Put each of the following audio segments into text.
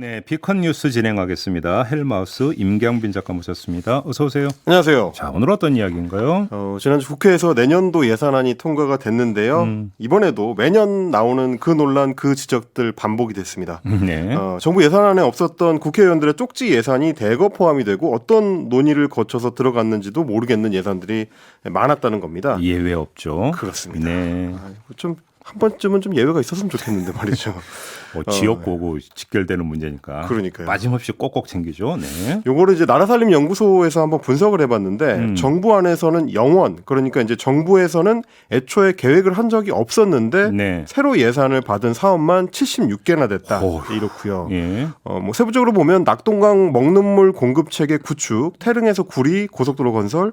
네, 비컨 뉴스 진행하겠습니다. 헬마우스 임경빈 작가 모셨습니다. 어서 오세요. 안녕하세요. 자, 오늘 어떤 이야기인가요? 지난주 국회에서 내년도 예산안이 통과가 됐는데요. 이번에도 매년 나오는 그 논란, 그 지적들 반복이 됐습니다. 네. 정부 예산안에 없었던 국회의원들의 쪽지 예산이 대거 포함이 되고 어떤 논의를 거쳐서 들어갔는지도 모르겠는 예산들이 많았다는 겁니다. 예외 없죠. 그렇습니다. 네. 좀 한 번쯤은 좀 예외가 있었으면 좋겠는데 말이죠. 지역구하고 직결되는 문제니까. 그러니까요. 빠짐없이 꼭꼭 챙기죠. 네. 요거를 이제 나라살림연구소에서 한번 분석을 해봤는데 정부 안에서는 영원, 그러니까 이제 정부에서는 애초에 계획을 한 적이 없었는데 네. 새로 예산을 받은 사업만 76개나 됐다. 어휴. 이렇고요. 예. 뭐 세부적으로 보면 낙동강 먹는물 공급 체계 구축, 태릉에서 구리 고속도로 건설,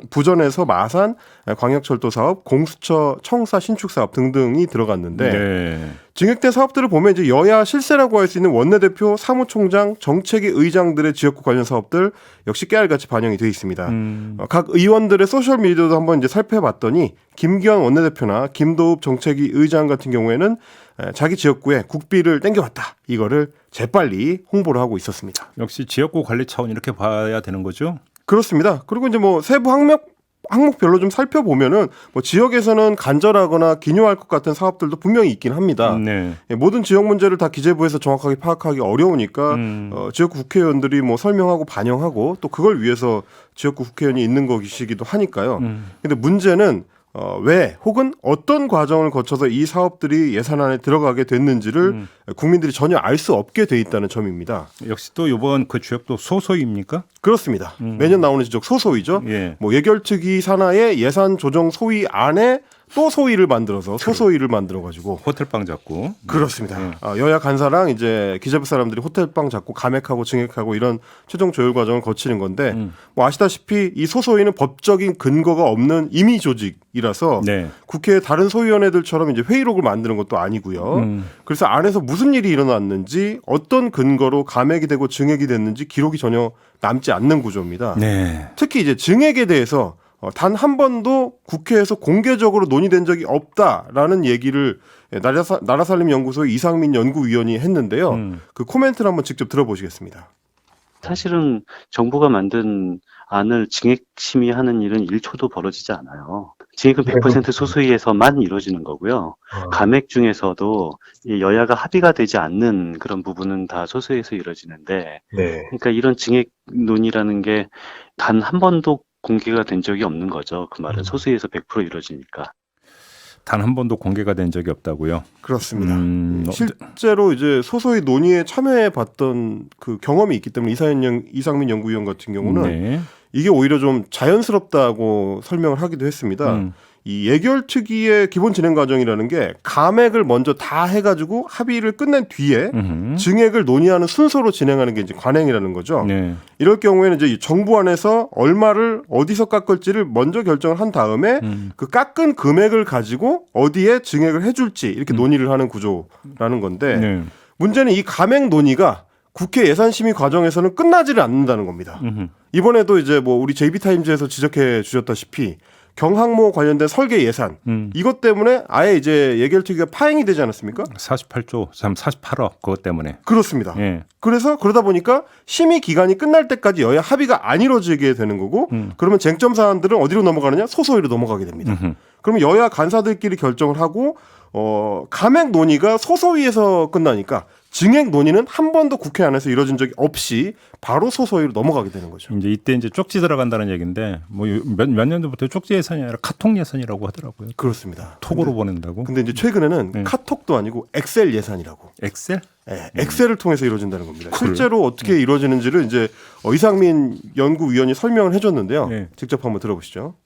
부전에서 마산 광역철도 사업, 공수처 청사 신축 사업 등등이 들어갔는데 네. 증액된 사업들을 보면 이제 여야 실세라고 할 수 있는 원내대표, 사무총장, 정책위 의장들의 지역구 관련 사업들 역시 깨알같이 반영이 되어 있습니다. 각 의원들의 소셜 미디어도 한번 이제 살펴봤더니 김기현 원내대표나 김도읍 정책위 의장 같은 경우에는 자기 지역구에 국비를 땡겨왔다. 이거를 재빨리 홍보를 하고 있었습니다. 역시 지역구 관리 차원 이렇게 봐야 되는 거죠? 그렇습니다. 그리고 이제 뭐 세부 항목별로 좀 살펴보면은 뭐 지역에서는 간절하거나 기묘할 것 같은 사업들도 분명히 있긴 합니다. 네. 모든 지역 문제를 다 기재부에서 정확하게 파악하기 어려우니까 지역구 국회의원들이 뭐 설명하고 반영하고 또 그걸 위해서 지역구 국회의원이 있는 것이기도 하니까요. 근데 문제는 왜 혹은 어떤 과정을 거쳐서 이 사업들이 예산안에 들어가게 됐는지를 국민들이 전혀 알 수 없게 돼 있다는 점입니다. 역시 또 이번 그 지역도 소소입니까? 그렇습니다. 매년 나오는 지적 소소위죠. 예. 뭐 예결특위 산하의 예산 조정 소위 안에 또 소위를 만들어서 소소위를 만들어가지고 호텔방 잡고. 그렇습니다. 여야 간사랑 이제 기재부 사람들이 호텔방 잡고 감액하고 증액하고 이런 최종 조율 과정을 거치는 건데 뭐 아시다시피 이 소소위는 법적인 근거가 없는 임의 조직이라서 네. 국회 다른 소위원회들처럼 이제 회의록을 만드는 것도 아니고요. 그래서 안에서 무슨 일이 일어났는지 어떤 근거로 감액이 되고 증액이 됐는지 기록이 전혀 남지 않는 구조입니다. 네. 특히 이제 증액에 대해서 단 한 번도 국회에서 공개적으로 논의된 적이 없다라는 얘기를 나라살림연구소의 이상민 연구위원이 했는데요. 그 코멘트를 한번 직접 들어보시겠습니다. 사실은 정부가 만든 안을 증액 심의하는 일은 1초도 벌어지지 않아요. 증액은 100% 소수위에서만 이루어지는 거고요. 감액 중에서도 이 여야가 합의가 되지 않는 그런 부분은 다 소수위에서 이루어지는데, 그러니까 이런 증액 논의라는 게 단 한 번도 공개가 된 적이 없는 거죠. 그 말은 소수위에서 100% 이루어지니까. 단 한 번도 공개가 된 적이 없다고요? 그렇습니다. 실제로 이제 소소위 논의에 참여해 봤던 그 경험이 있기 때문에 이상민 연구위원 같은 경우는 네. 이게 오히려 좀 자연스럽다고 설명을 하기도 했습니다. 이 예결특위의 기본 진행 과정이라는 게 감액을 먼저 다 해가지고 합의를 끝낸 뒤에 증액을 논의하는 순서로 진행하는 게 이제 관행이라는 거죠. 네. 이럴 경우에는 이제 정부 안에서 얼마를 어디서 깎을지를 먼저 결정을 한 다음에 그 깎은 금액을 가지고 어디에 증액을 해줄지 이렇게 논의를 하는 구조라는 건데 네. 문제는 이 감액 논의가 국회 예산심의 과정에서는 끝나지를 않는다는 겁니다. 이번에도 이제 뭐 우리 JB타임즈에서 지적해 주셨다시피 경항모 관련된 설계 예산 이것 때문에 아예 이제 예결특위가 파행이 되지 않았습니까? 48조, 48억 그것 때문에. 그렇습니다. 예. 그래서 그러다 보니까 심의 기간이 끝날 때까지 여야 합의가 안 이루어지게 되는 거고 그러면 쟁점 사안들은 어디로 넘어가느냐? 소소위로 넘어가게 됩니다. 그러면 여야 간사들끼리 결정을 하고 감액 논의가 소소위에서 끝나니까 증액 논의는 한 번도 국회 안에서 이루어진 적이 없이 바로 소소위로 넘어가게 되는 거죠. 이제 이때 이제 쪽지 들어간다는 얘기인데 뭐 몇 년도부터 쪽지 예산이 아니라 카톡 예산이라고 하더라고요. 그렇습니다. 톡으로 보낸다고. 근데 이제 최근에는 카톡도 아니고 엑셀 예산이라고. 엑셀? 네, 엑셀을 통해서 이루어진다는 겁니다. 실제로 어떻게 이루어지는지를 이제 이상민 연구위원이 설명을 해줬는데요. 네. 직접 한번 들어보시죠.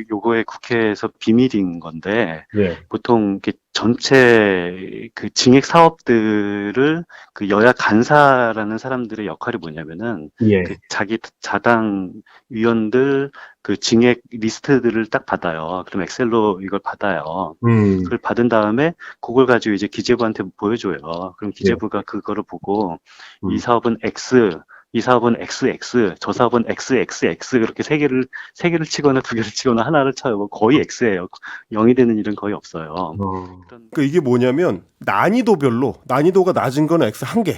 요거에 국회에서 비밀인 건데, 보통 이렇게 전체 그 증액 사업들을 그 여야 간사라는 사람들의 역할이 뭐냐면은, 그 자기 자당 위원들 그 증액 리스트들을 딱 받아요. 그럼 엑셀로 이걸 받아요. 그걸 받은 다음에 그걸 가지고 이제 기재부한테 보여줘요. 그럼 기재부가 그거를 보고 이 사업은 X, 이 사업은 XX, 저 사업은 XXX 그렇게 세 개를 치거나 두 개를 치거나 하나를 쳐요. 뭐 거의 X예요. 0이 되는 일은 거의 없어요. 그러니까 이게 뭐냐면 난이도별로 난이도가 낮은 거는 X 1개,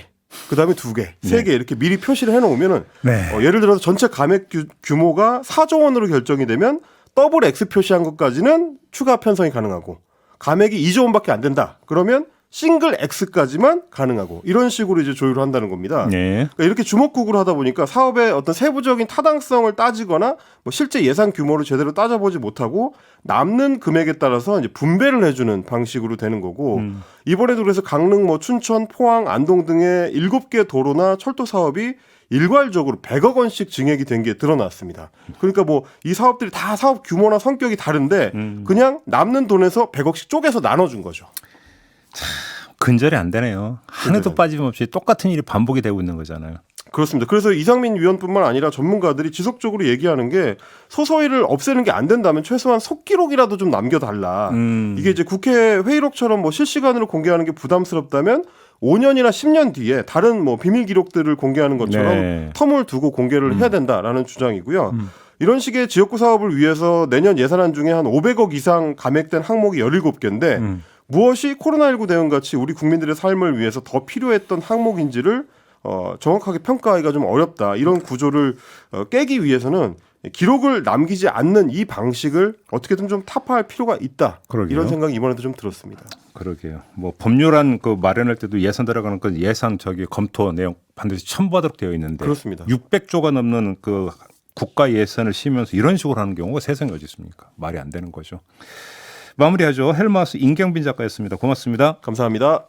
그다음에 2개, 3개 이렇게 미리 표시를 해놓으면은 네. 예를 들어서 전체 감액 규모가 4조 원으로 결정이 되면 더블 X 표시한 것까지는 추가 편성이 가능하고 감액이 2조 원밖에 안 된다. 그러면 싱글 X까지만 가능하고 이런 식으로 이제 조율을 한다는 겁니다. 네. 그러니까 이렇게 주먹구구를 하다 보니까 사업의 어떤 세부적인 타당성을 따지거나 뭐 실제 예산 규모를 제대로 따져보지 못하고 남는 금액에 따라서 이제 분배를 해주는 방식으로 되는 거고 이번에도 그래서 강릉, 뭐 춘천, 포항, 안동 등의 7개 도로나 철도 사업이 일괄적으로 100억 원씩 증액이 된 게 드러났습니다. 그러니까 뭐 이 사업들이 다 사업 규모나 성격이 다른데 그냥 남는 돈에서 100억씩 쪼개서 나눠준 거죠. 근절이 안 되네요. 하나도 빠짐없이 똑같은 일이 반복이 되고 있는 거잖아요. 그렇습니다. 그래서 이상민 위원뿐만 아니라 전문가들이 지속적으로 얘기하는 게 소소위를 없애는 게 안 된다면 최소한 속기록이라도 좀 남겨달라. 이게 이제 국회 회의록처럼 뭐 실시간으로 공개하는 게 부담스럽다면 5년이나 10년 뒤에 다른 뭐 비밀 기록들을 공개하는 것처럼 네. 텀을 두고 공개를 해야 된다라는 주장이고요. 이런 식의 지역구 사업을 위해서 내년 예산안 중에 한 500억 이상 감액된 항목이 17개인데 무엇이 코로나19 대응 같이 우리 국민들의 삶을 위해서 더 필요했던 항목인지를 정확하게 평가하기가 좀 어렵다. 이런 구조를 깨기 위해서는 기록을 남기지 않는 이 방식을 어떻게든 좀 타파할 필요가 있다. 그러게요. 이런 생각이 이번에도 좀 들었습니다. 그러게요. 뭐 법률안 그 마련할 때도 예산 들어가는 그 예산 검토 내용 반드시 첨부하도록 되어 있는데 그렇습니다. 600조가 넘는 그 국가 예산을 쓰면서 이런 식으로 하는 경우가 세상에 어디 있습니까? 말이 안 되는 거죠. 마무리하죠. 헬마우스 임경빈 작가였습니다. 고맙습니다. 감사합니다.